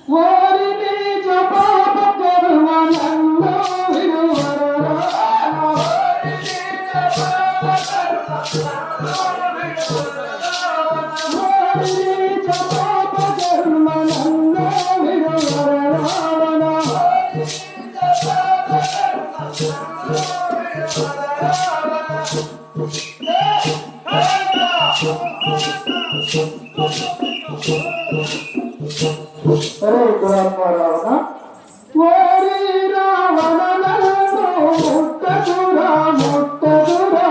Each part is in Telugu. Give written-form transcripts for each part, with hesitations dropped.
వారిని జపాప కరుణనన్ను విడువరా వారిని జపాప కరుణనన్ను విడువరా అరే రావణ వారి రావణలను ముట్టకురా ముట్టకురా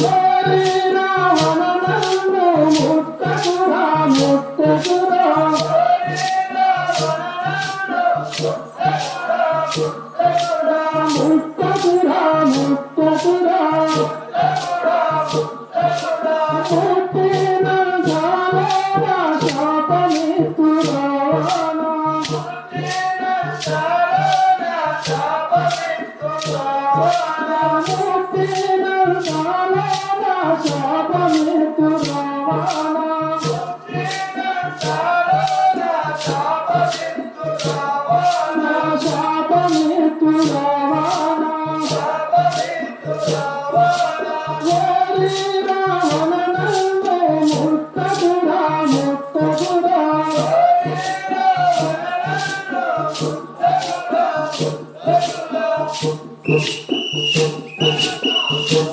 వారి రావణలను ముట్టకురా ముట్టకురా ముట్టకురా ముట్టకురా శాప